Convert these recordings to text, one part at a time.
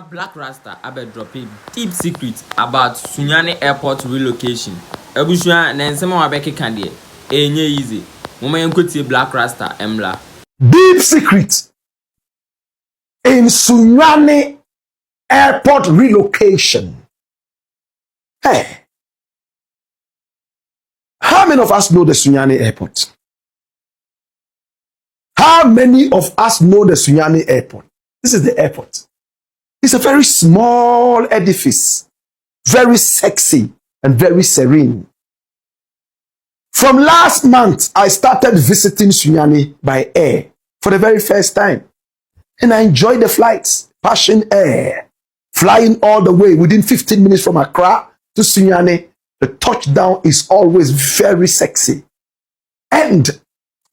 Black Rasta abe dropping deep secret about Sunyani airport relocation. Ebushua na nsema wabeke kandie. Enye easy. Mama yenkotie Black Rasta emla. Deep secret in Sunyani airport relocation. Hey, how many of us know the Sunyani airport? How many of us know the Sunyani airport? This is the airport. It's a very small edifice, very sexy and very serene. From last month, I started visiting Sunyani by air for the very first time. And I enjoyed the flights, Passion Air, flying all the way within 15 minutes from Accra to Sunyani. The touchdown is always very sexy. And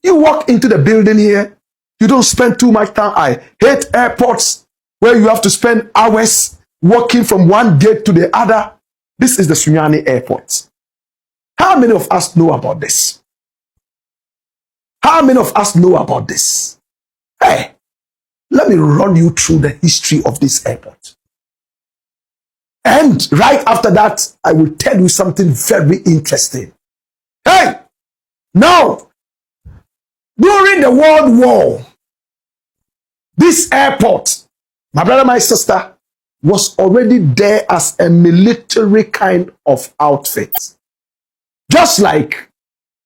you walk into the building here, you don't spend too much time. I hate airports where you have to spend hours walking from one gate to the other. This is the Sunyani airport. How many of us know about this? How many of us know about this? Hey, let me run you through the history of this airport. And right after that, I will tell you something very interesting. Hey, now, during the World War, this airport, my brother, my sister, was already there as a military kind of outfit. Just like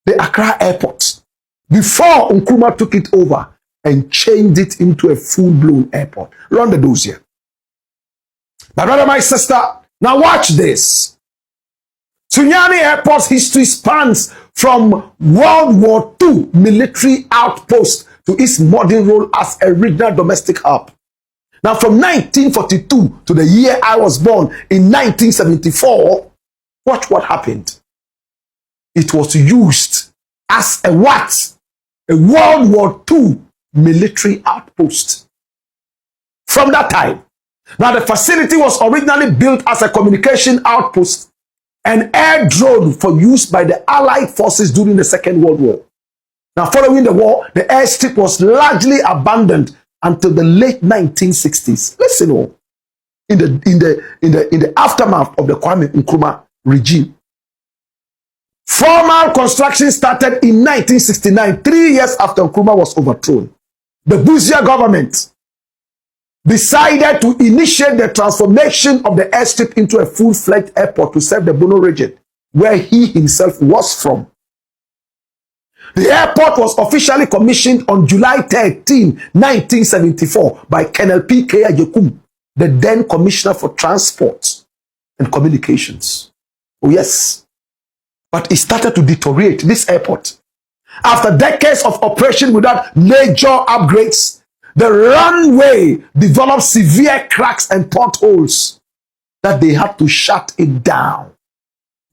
the Accra airport, before Nkrumah took it over and changed it into a full-blown airport. Run the dossier. My brother, my sister, now watch this. Sunyani Airport's history spans from World War II military outpost to its modern role as a regional domestic hub. Now, from 1942 to the year I was born in 1974, watch what happened. It was used as a what? A World War II military outpost. From that time, now the facility was originally built as a communication outpost and air drone for use by the Allied forces during the Second World War. Now, following the war, the airstrip was largely abandoned until the late 1960s. Listen, in the aftermath of the Kwame Nkrumah regime. Formal construction started in 1969, 3 years after Nkrumah was overthrown. The Busia government decided to initiate the transformation of the airstrip into a full-fledged airport to serve the Bono region, where he himself was from. The airport was officially commissioned on July 13, 1974 by Colonel P. K. Ajekum, the then Commissioner for Transport and Communications. Oh yes. But it started to deteriorate, this airport. After decades of operation without major upgrades, the runway developed severe cracks and potholes that they had to shut it down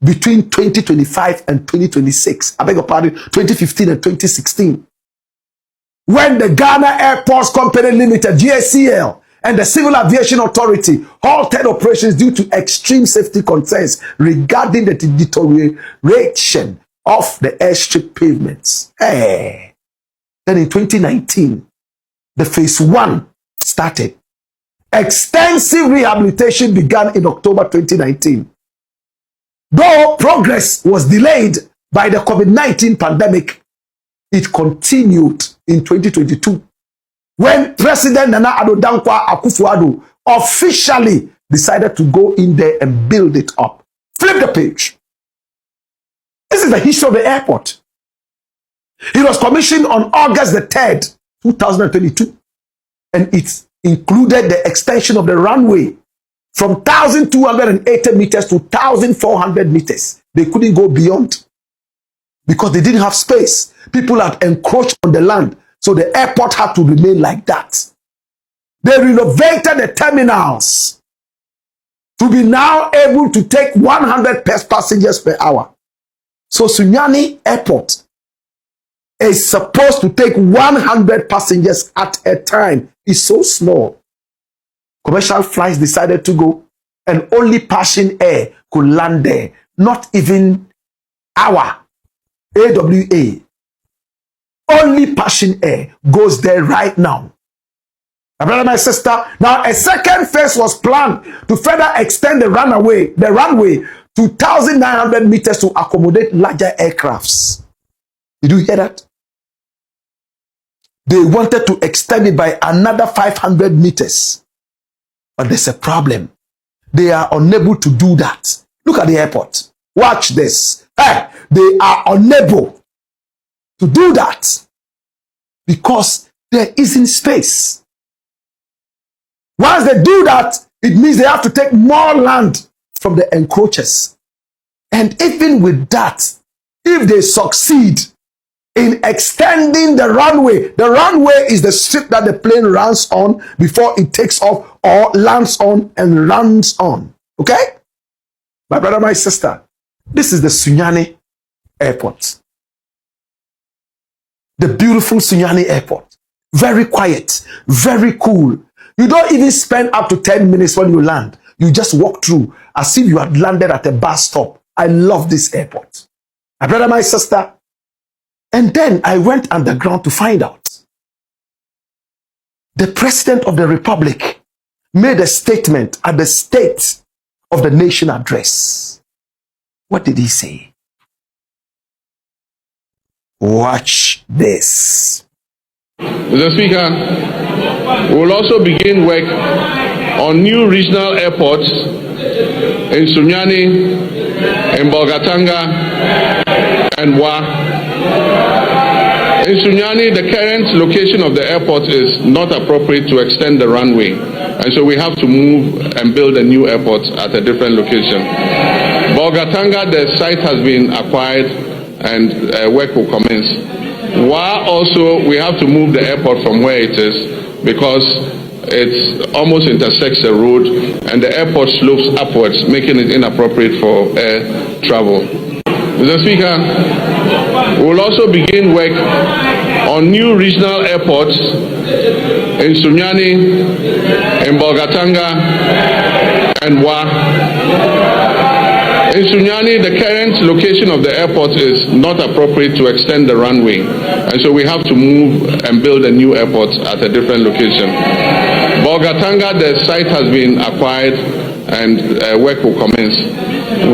between 2025 and 2026. I beg your pardon, 2015 and 2016. When the Ghana Airports Company Limited, GACL, and the Civil Aviation Authority halted operations due to extreme safety concerns regarding the deterioration of the airstrip pavements. Hey. Then in 2019, the phase 1 started. Extensive rehabilitation began in October 2019. Though progress was delayed by the COVID-19 pandemic, it continued in 2022 when President Nana Addo Dankwa Akufo-Addo officially decided to go in there and build it up. Flip the page. This is the history of the airport. It was commissioned on August the 3rd, 2022, and it included the extension of the runway from 1,280 meters to 1,400 meters. They couldn't go beyond because they didn't have space. People had encroached on the land, so the airport had to remain like that. They renovated the terminals to be now able to take 100 passengers per hour. So Sunyani Airport is supposed to take 100 passengers at a time. It's so small. Commercial flights decided to go, and only Passion Air could land there. Not even our AWA. Only Passion Air goes there right now. My brother, my sister. Now, a second phase was planned to further extend the runway to 1,900 meters to accommodate larger aircrafts. Did you hear that? They wanted to extend it by another 500 meters. But there's a problem. They are unable to do that. Look at the airport. Watch this. Hey, they are unable to do that because there isn't space. Once they do that, it means they have to take more land from the encroachers. And even with that, if they succeed in extending the runway is the strip that the plane runs on before it takes off or lands on and runs on. Okay? My brother, my sister, this is the Sunyani airport. The beautiful Sunyani airport. Very quiet, very cool. You don't even spend up to 10 minutes when you land. You just walk through as if you had landed at a bus stop. I love this airport. My brother, my sister. And then I went underground to find out. The President of the Republic made a statement at the State of the Nation address. What did he say? Watch this. Mr. Speaker, we will also begin work on new regional airports in Sunyani, in Bolgatanga, and Wa. In Sunyani, the current location of the airport is not appropriate to extend the runway, and so we have to move and build a new airport at a different location. Bolgatanga, the site has been acquired and work will commence. Wa also, we have to move the airport from where it is because it almost intersects the road and the airport slopes upwards, making it inappropriate for air travel. Mr. Speaker, we will also begin work on new regional airports in Sunyani, in Bolgatanga, and Wa. In Sunyani, the current location of the airport is not appropriate to extend the runway, and so we have to move and build a new airport at a different location. Bolgatanga, the site has been acquired and work will commence.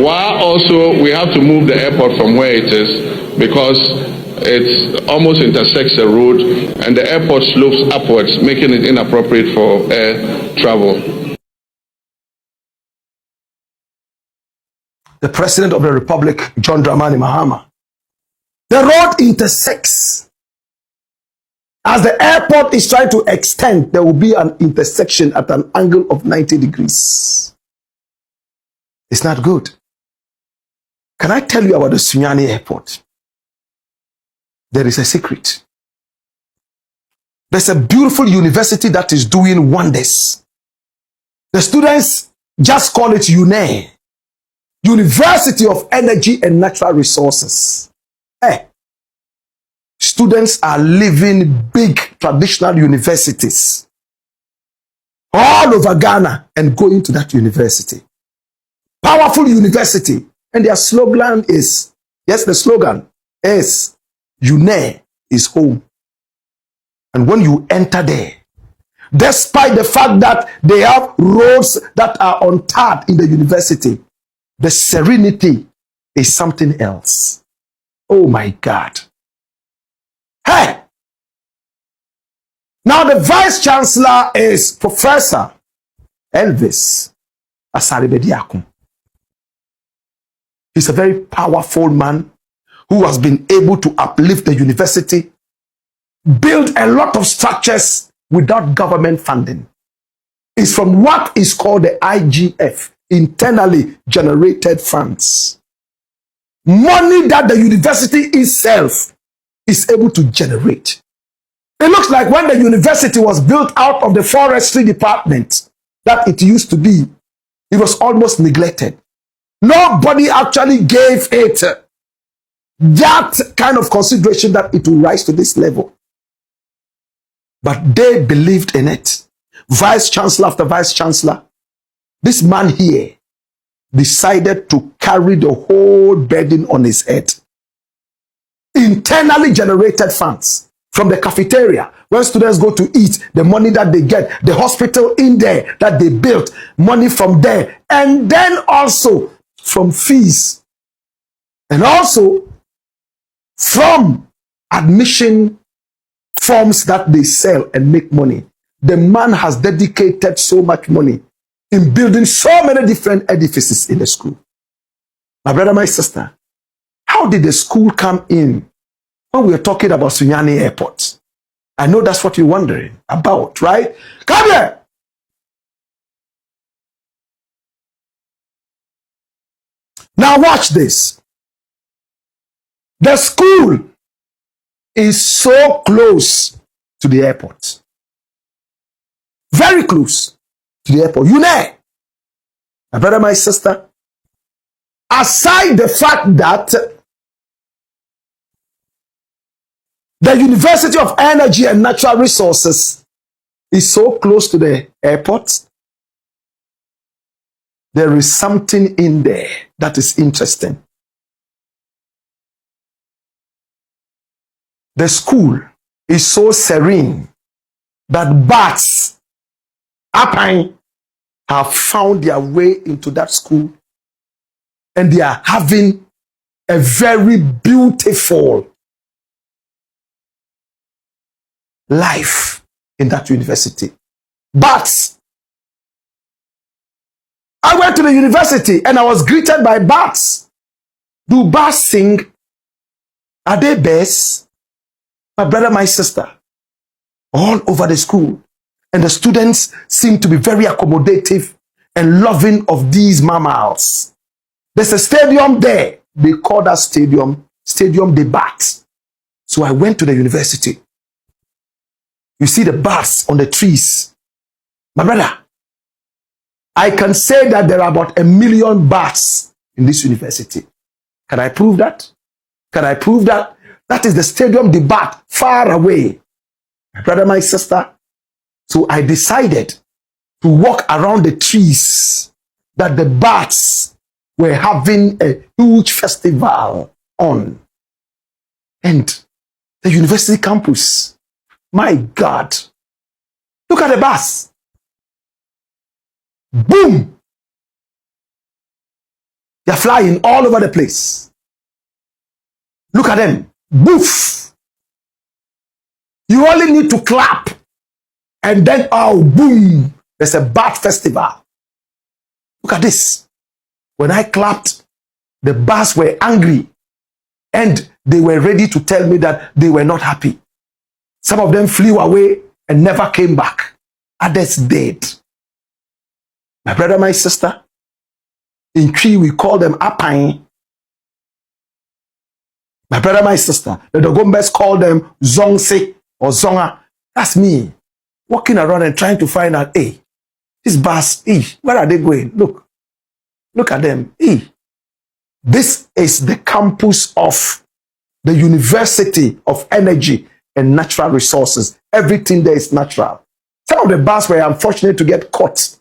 Wa also, we have to move the airport from where it is because it almost intersects the road and the airport slopes upwards, making it inappropriate for air travel. The President of the Republic, John Dramani Mahama. The road intersects. As the airport is trying to extend, there will be an intersection at an angle of 90 degrees. It's not good. Can I tell you about the Sunyani airport? There is a secret. There's a beautiful university that is doing wonders. The students just call it UNE, University of Energy and Natural Resources. Hey, students are leaving big traditional universities all over Ghana and going to that university. Powerful university. And their slogan is, yes, the slogan is, UNE is home. And when you enter there, despite the fact that they have roads that are untarred in the university, the serenity is something else. Oh my God. Hey! Now the Vice Chancellor is Professor Elvis Asaribediakun. He's a very powerful man who has been able to uplift the university, build a lot of structures without government funding. It's from what is called the IGF, internally generated funds. Money that the university itself is able to generate. It looks like when the university was built out of the forestry department that it used to be, it was almost neglected. Nobody actually gave it that kind of consideration that it will rise to this level. But they believed in it. Vice Chancellor after Vice Chancellor, this man here decided to carry the whole burden on his head. Internally generated funds from the cafeteria, when students go to eat, the money that they get, the hospital in there that they built, money from there, and then also from fees, and also from admission forms that they sell and make money. The man has dedicated so much money in building so many different edifices in the school. My brother, my sister, how did the school come in when we are talking about Sunyani Airport? I know that's what you're wondering about, right? Come here! Now watch this. The school is so close to the airport. Very close to the airport. You know, my brother, my sister, aside the fact that the University of Energy and Natural Resources is so close to the airport, there is something in there that is interesting. The school is so serene that bats have found their way into that school, and they are having a very beautiful life in that university. Bats. I went to the university and I was greeted by bats. Do bats sing? Are they birds? My brother, my sister, all over the school. And the students seem to be very accommodative and loving of these mammals. There's a stadium there. They call that Stadium de Bats. So I went to the university. You see the bats on the trees. My brother, I can say that there are about 1 million bats in this university. Can I prove that? Can I prove that? That is the Stadium de Bat, far away. My brother, my sister. So I decided to walk around the trees that the bats were having a huge festival on. And the university campus, my God, look at the bats. Boom! They're flying all over the place. Look at them. Boof! You only need to clap. And then, oh, boom, there's a bat festival. Look at this. When I clapped, the bats were angry. And they were ready to tell me that they were not happy. Some of them flew away and never came back. Others did. My brother, my sister, in Cree we call them Apine. My brother, my sister, the Dogombes call them Zongse or Zonga. That's me. Walking around and trying to find out, hey, these bars, where are they going? Look at them. This is the campus of the University of Energy and Natural Resources. Everything there is natural. Some of the bars were unfortunate to get caught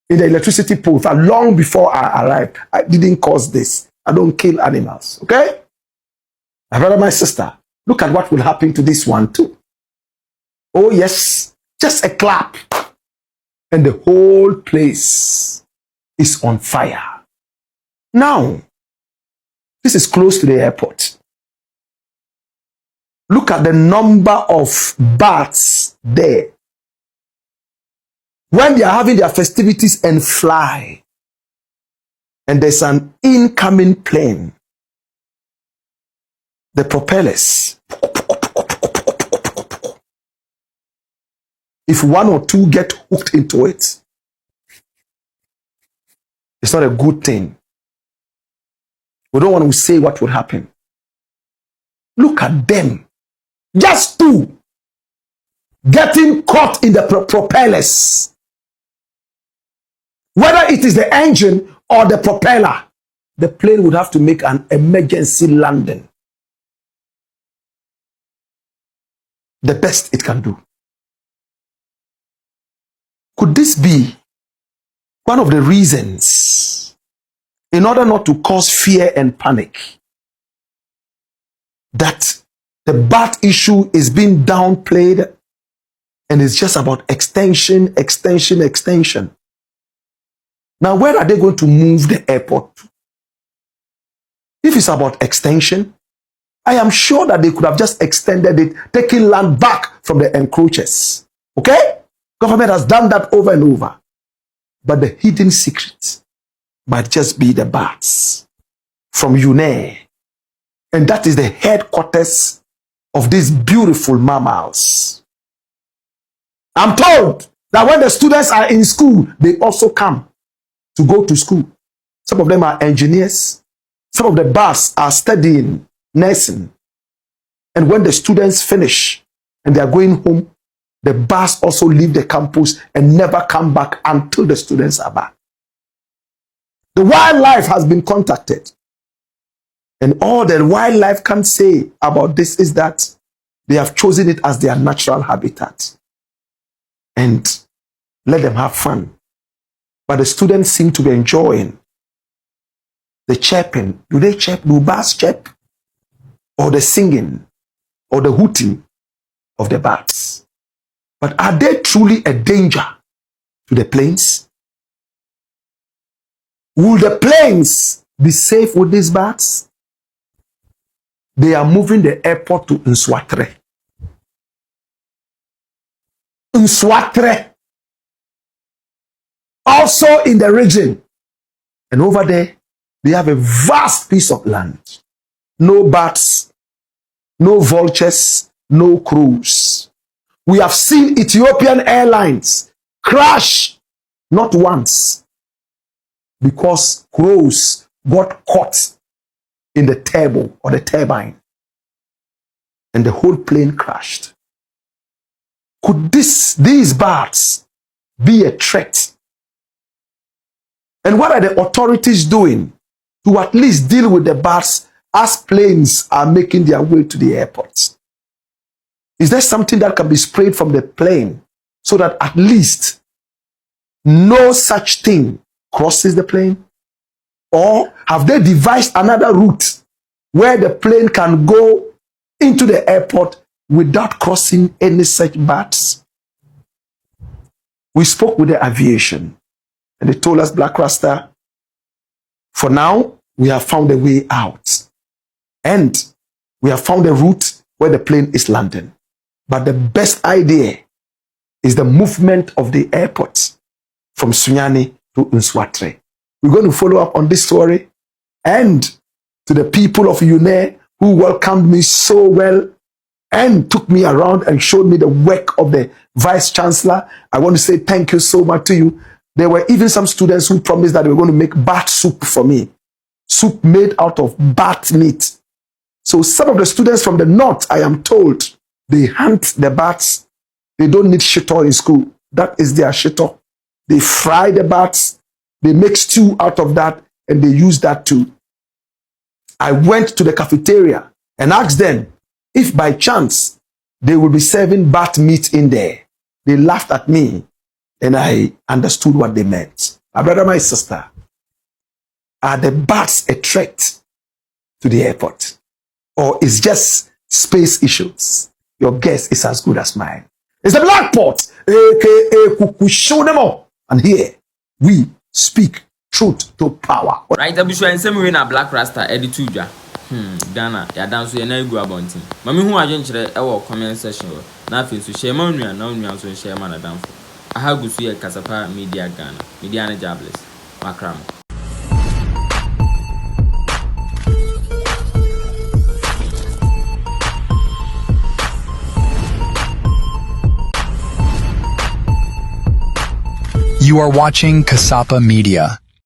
in the electricity poles long before I arrived. I didn't cause this. I don't kill animals. Okay? My brother, my sister, look at what will happen to this one too. Oh yes. Just a clap, and the whole place is on fire. Now, this is close to the airport. Look at the number of bats there. When they are having their festivities and fly, and there's an incoming plane, the propellers, if one or two get hooked into it, it's not a good thing. We don't want to say what would happen. Look at them. Just two getting caught in the propellers. Whether it is the engine or the propeller, the plane would have to make an emergency landing. The best it can do. Could this be one of the reasons, in order not to cause fear and panic, that The BAT issue is being downplayed, and it's just about extension. Now, where are they going to move the airport to? If it's about extension, I am sure that they could have just extended it, taking land back from the encroachers. Okay? Government has done that over and over. But the hidden secret might just be the bats from UNE. And that is the headquarters of these beautiful mammals. I'm told that when the students are in school, they also come to go to school. Some of them are engineers. Some of the bats are studying nursing. And when the students finish and they are going home, the bats also leave the campus and never come back until the students are back. The wildlife has been contacted. And all the wildlife can say about this is that they have chosen it as their natural habitat. And let them have fun. But the students seem to be enjoying the chirping. Do they chirp? Do bats chirp? Or the singing? Or the hooting of the bats? But are they truly a danger to the planes? Will the planes be safe with these bats? They are moving the airport to Nswatre. Nswatre. Also in the region. And over there, they have a vast piece of land. No bats, no vultures, no crows. We have seen Ethiopian Airlines crash not once because crows got caught in the turbo or the turbine and the whole plane crashed. Could these bats be a threat? And what are the authorities doing to at least deal with the bats as planes are making their way to the airports? Is there something that can be sprayed from the plane so that at least no such thing crosses the plane? Or have they devised another route where the plane can go into the airport without crossing any such bats? We spoke with the aviation and they told us, Black Rasta, for now, we have found a way out. And we have found a route where the plane is landing. But the best idea is the movement of the airport from Sunyani to Nswatre. We're going to follow up on this story. And to the people of UNE who welcomed me so well and took me around and showed me the work of the Vice Chancellor, I want to say thank you so much to you. There were even some students who promised that they were going to make bat soup for me. Soup made out of bat meat. So some of the students from the north, I am told, they hunt the bats. They don't need shito in school. That is their shito. They fry the bats. They make stew out of that, and they use that too. I went to the cafeteria and asked them if by chance they will be serving bat meat in there. They laughed at me, and I understood what they meant. My brother, my sister, are the bats a threat to the airport? Or is just space issues? Your guess is as good as mine. It's the Black Pot, aka Kukushodemo. And here, we speak truth to power. Right, Abusha and same way na Black Rasta edituja. Ghana, ya dance ya na igu abonti. Mami hu adwenkyere e wo comment section wo. Na afi so share ma nua na nua so share ma na danfo. Aha gusu ye Kasapa Media Ghana. Media na jobless. Makram. You are watching Kasapa Media.